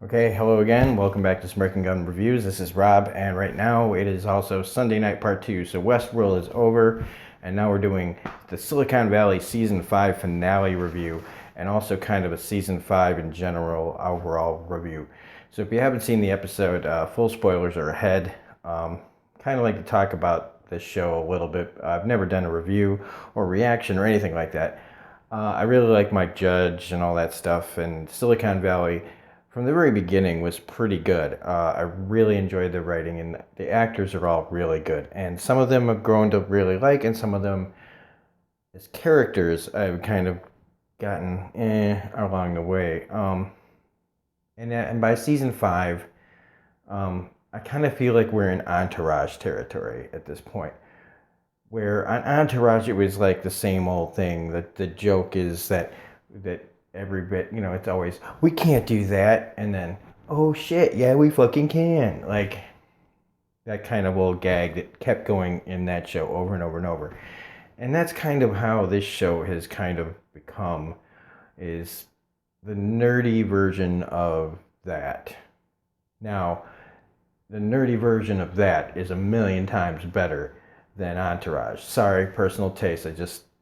Okay, hello again. Welcome back to Smirking Gun Reviews. This is Rob, and right now it is also Sunday night part 2. So Westworld is over, and now we're doing the Silicon Valley Season 5 finale review, and also kind of a Season 5 in general overall review. So if you haven't seen the episode, full spoilers are ahead. Kind of like to talk about this show a little bit. I've never done a review or reaction or anything like that. I really like Mike Judge and all that stuff, and Silicon Valley from the very beginning was pretty good. I really enjoyed the writing, and the actors are all really good. And some of them I've grown to really like, and some of them as characters I've kind of gotten along the way. And by season 5, I kind of feel like we're in Entourage territory at this point. Where on Entourage it was like the same old thing. That the joke is that every bit, it's always we can't do that, and then oh shit, yeah, we fucking can. Like that kind of old gag that kept going in that show over and over and over. And that's kind of how this show has kind of become, is the nerdy version of that. Now, the nerdy version of that is a million times better than Entourage. Sorry, personal taste.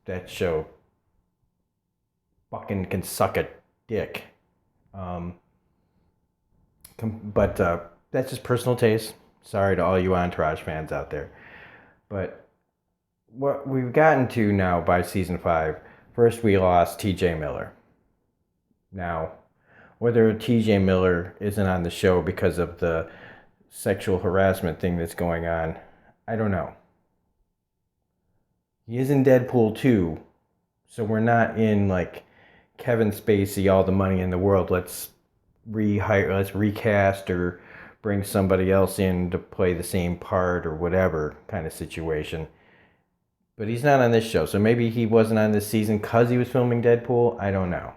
That show fucking can suck a dick. Um, but that's just personal taste. Sorry to all you Entourage fans out there. But what we've gotten to now by season 5, first we lost TJ Miller. Now, whether TJ Miller isn't on the show because of the sexual harassment thing that's going on, I don't know. He is in Deadpool 2, so we're not in like Kevin Spacey, all the money in the world. Let's recast or bring somebody else in to play the same part or whatever kind of situation. But he's not on this show, so maybe he wasn't on this season because he was filming Deadpool. I don't know.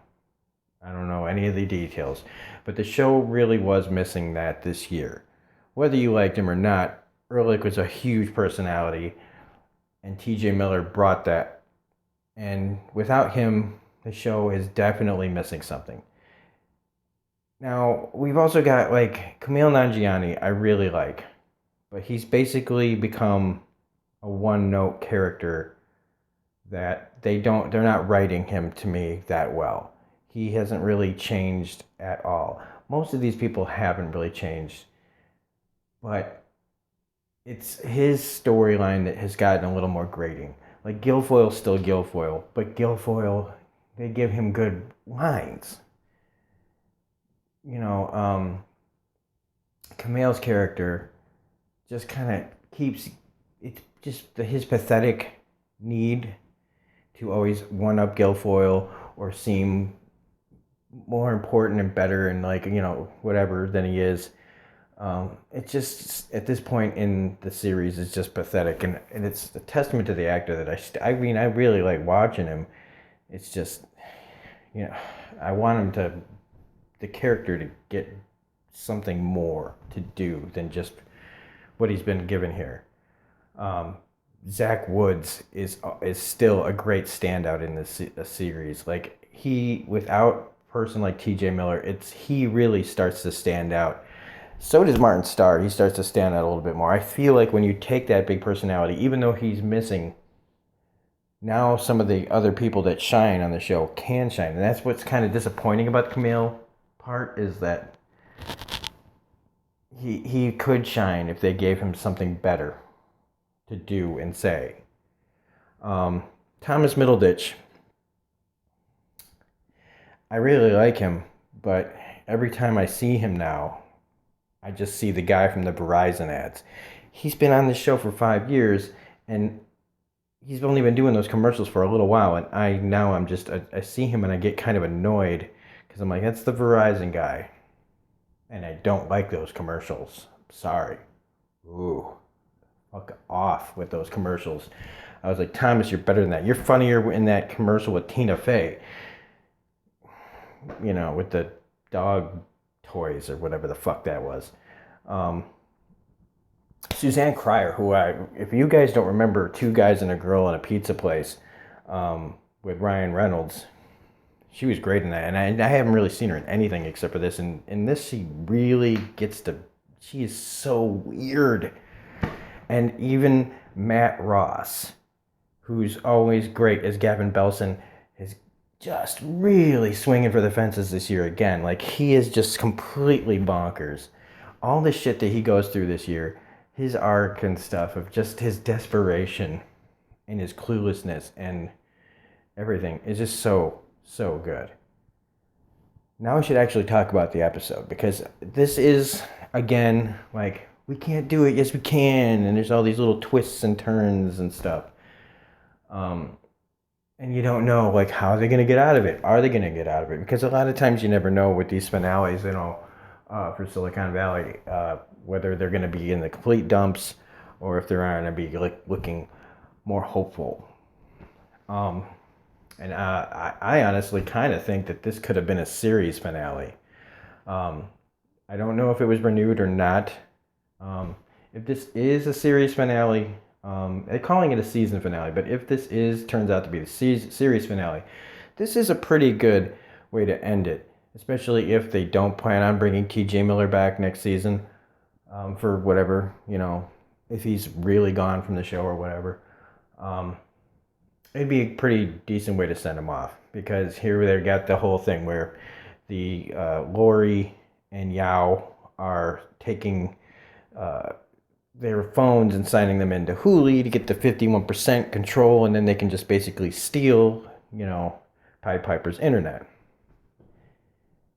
I don't know any of the details. But the show really was missing that this year. Whether you liked him or not, Ehrlich was a huge personality, and TJ Miller brought that. And without him, the show is definitely missing something. Now, we've also got like Kumail Nanjiani, I really like, but he's basically become a one note character that they're not writing him to me that well. He hasn't really changed at all. Most of these people haven't really changed, but it's his storyline that has gotten a little more grating. Like Guilfoyle's still Guilfoyle, but Guilfoyle, they give him good lines. You know, Kumail's character just kind of keeps it's just his pathetic need to always one up Guilfoyle or seem more important and better and like whatever than he is. It's just at this point in the series it's just pathetic, and it's a testament to the actor that I mean I really like watching him. It's just I want him to the character to get something more to do than just what he's been given here. Zach Woods is still a great standout in this series. Like he, without a person like T.J. Miller, he really starts to stand out. So does Martin Starr. He starts to stand out a little bit more. I feel like when you take that big personality, even though he's missing, now some of the other people that shine on the show can shine, and that's what's kind of disappointing about the Kumail part is that he could shine if they gave him something better to do and say. Thomas Middleditch, I really like him, but every time I see him now, I just see the guy from the Verizon ads. He's been on this show for 5 years, and he's only been doing those commercials for a little while, and I see him and I get kind of annoyed because I'm like, that's the Verizon guy, and I don't like those commercials. Sorry. Ooh. Fuck off with those commercials. I was like, Thomas, you're better than that. You're funnier in that commercial with Tina Fey. With the dog toys or whatever the fuck that was. Suzanne Cryer, if you guys don't remember Two Guys and a Girl in a Pizza Place with Ryan Reynolds, she was great in that, and I haven't really seen her in anything except for this. And in this, she really gets to. She is so weird, and even Matt Ross, who's always great as Gavin Belson, is just really swinging for the fences this year again. Like, he is just completely bonkers. All the shit that he goes through this year, his arc and stuff of just his desperation and his cluelessness and everything is just so, so good. Now we should actually talk about the episode, because this is, again, like, we can't do it, yes we can, and there's all these little twists and turns and stuff. And you don't know, like, how are they going to get out of it? Are they going to get out of it? Because a lot of times you never know with these finales, for Silicon Valley, whether they're going to be in the complete dumps or if they're going to be like looking more hopeful. And I honestly kind of think that this could have been a series finale. I don't know if it was renewed or not. If this is a series finale, they're calling it a season finale, but if this turns out to be the series finale, this is a pretty good way to end it, especially if they don't plan on bringing TJ Miller back next season, for whatever, if he's really gone from the show or whatever. It'd be a pretty decent way to send him off, because here they got the whole thing where the Lori and Yao are taking their phones and signing them into Hulu to get the 51% control, and then they can just basically steal, Pied Piper's internet.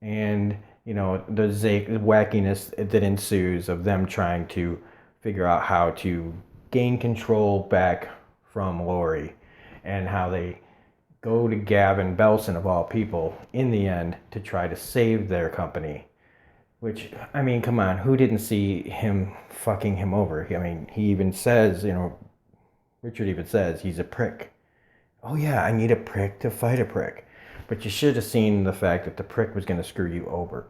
And, the wackiness that ensues of them trying to figure out how to gain control back from Lori, and how they go to Gavin Belson, of all people, in the end, to try to save their company. Which, I mean, come on, who didn't see him fucking him over? I mean, he even says, Richard even says he's a prick. Oh yeah, I need a prick to fight a prick. But you should have seen the fact that the prick was going to screw you over.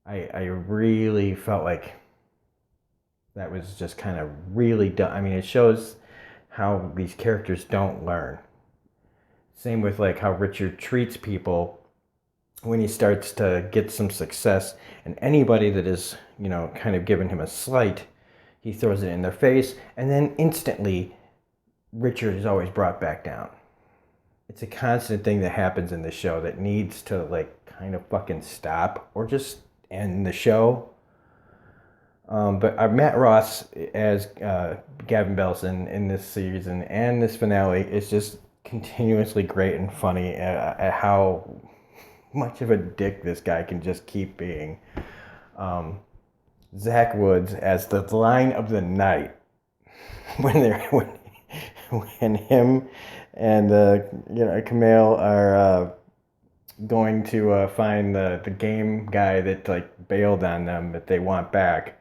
I really felt like that was just kind of really dumb. I mean, it shows how these characters don't learn. Same with like how Richard treats people when he starts to get some success, and anybody that is, kind of giving him a slight, he throws it in their face, and then instantly Richard is always brought back down. It's a constant thing that happens in the show that needs to, like, kind of fucking stop or just end the show. But Matt Ross as Gavin Belson in this season and this finale is just continuously great and funny at how much of a dick this guy can just keep being. Zach Woods as the line of the night when him and Kumail are going to find the game guy that like bailed on them that they want back.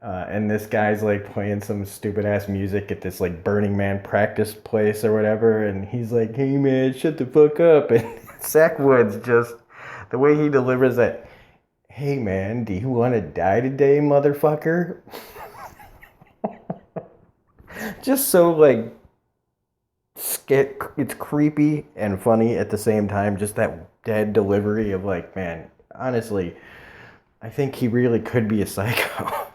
And this guy's like playing some stupid ass music at this like Burning Man practice place or whatever, and he's like, "Hey man, shut the fuck up." And Zach Woods, just the way he delivers that, "Hey man, do you want to die today, motherfucker?" Just so like it's creepy and funny at the same time. Just that dead delivery of like, man, honestly, I think he really could be a psycho.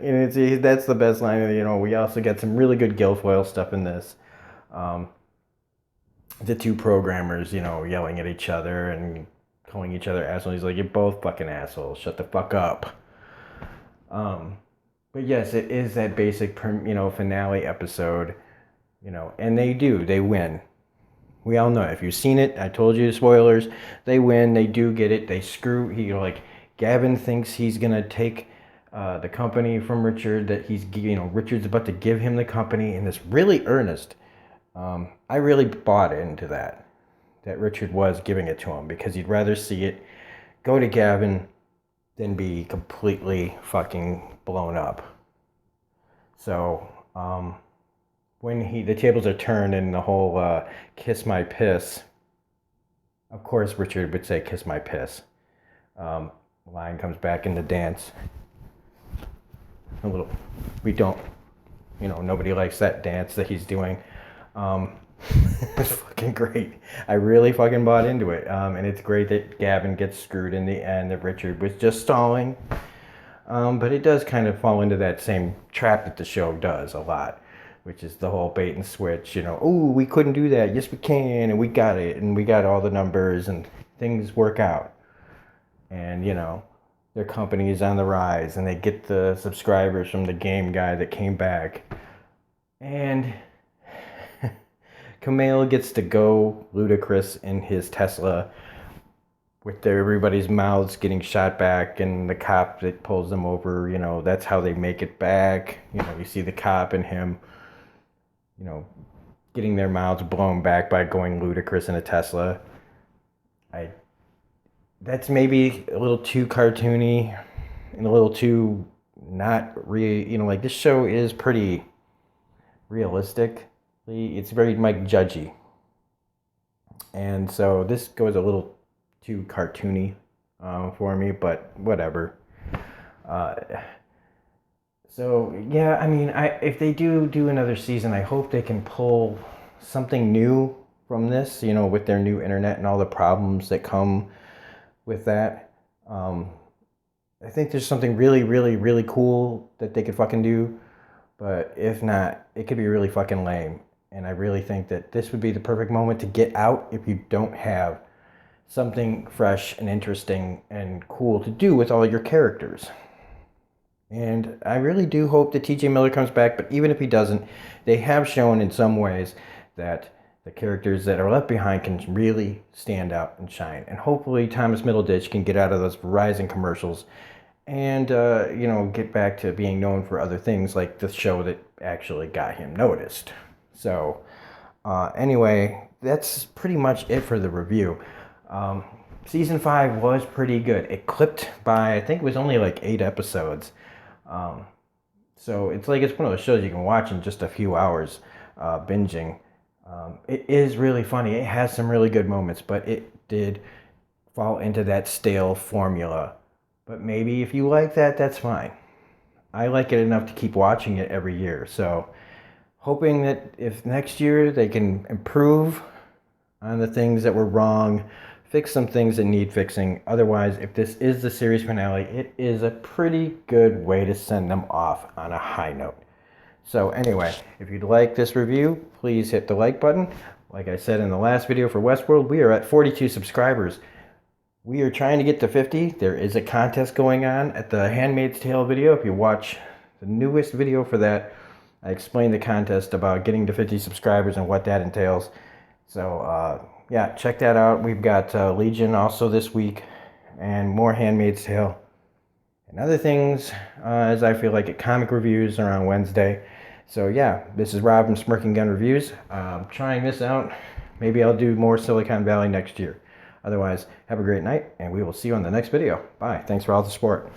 And that's the best line. We also get some really good Guilfoyle stuff in this. The two programmers, yelling at each other and calling each other assholes. He's like, "You're both fucking assholes. Shut the fuck up." But yes, it is that basic, finale episode. And they win. We all know it. If you've seen it, I told you, spoilers. They win. They do get it. They screw. Gavin thinks he's gonna take the company from Richard. That Richard's about to give him the company, and it's really earnest. I really bought into that Richard was giving it to him, because he'd rather see it go to Gavin than be completely fucking blown up. So, when the tables are turned and the whole kiss my piss, of course Richard would say kiss my piss. Line comes back in the dance. Nobody likes that dance that he's doing. It's fucking great. I really fucking bought into it. And it's great that Gavin gets screwed in the end, that Richard was just stalling. But it does kind of fall into that same trap that the show does a lot, which is the whole bait and switch. Oh, we couldn't do that. Yes, we can. And we got it. And we got all the numbers and things work out. And, their company is on the rise and they get the subscribers from the game guy that came back. And Kumail gets to go ludicrous in his Tesla with everybody's mouths getting shot back and the cop that pulls them over, that's how they make it back. You see the cop and him, getting their mouths blown back by going ludicrous in a Tesla. That's maybe a little too cartoony and a little too not real. Like this show is pretty realistic. It's very Mike Judgy. And so this goes a little too cartoony for me, but whatever. So yeah, I mean, if they do another season, I hope they can pull something new from this, with their new internet and all the problems that come with that. I think there's something really, really, really cool that they could fucking do, but if not, it could be really fucking lame. And I really think that this would be the perfect moment to get out if you don't have something fresh and interesting and cool to do with all your characters. And I really do hope that TJ Miller comes back, but even if he doesn't, they have shown in some ways that the characters that are left behind can really stand out and shine. And hopefully Thomas Middleditch can get out of those Verizon commercials and, get back to being known for other things like the show that actually got him noticed. So, anyway, that's pretty much it for the review. Season 5 was pretty good. It clipped by, I think it was only like 8 episodes. So it's one of those shows you can watch in just a few hours, binging. It is really funny. It has some really good moments, but it did fall into that stale formula. But maybe if you like that, that's fine. I like it enough to keep watching it every year. So hoping that if next year they can improve on the things that were wrong, fix some things that need fixing. Otherwise, if this is the series finale, it is a pretty good way to send them off on a high note. So anyway, if you'd like this review, please hit the like button. Like I said in the last video for Westworld, we are at 42 subscribers. We are trying to get to 50. There is a contest going on at the Handmaid's Tale video. If you watch the newest video for that, I explained the contest about getting to 50 subscribers and what that entails. So, yeah, check that out. We've got Legion also this week and more Handmaid's Tale and other things as I feel like it. Comic reviews are on Wednesday. So, yeah, this is Rob from Smirking Gun Reviews. Trying this out. Maybe I'll do more Silicon Valley next year. Otherwise, have a great night, and we will see you on the next video. Bye. Thanks for all the support.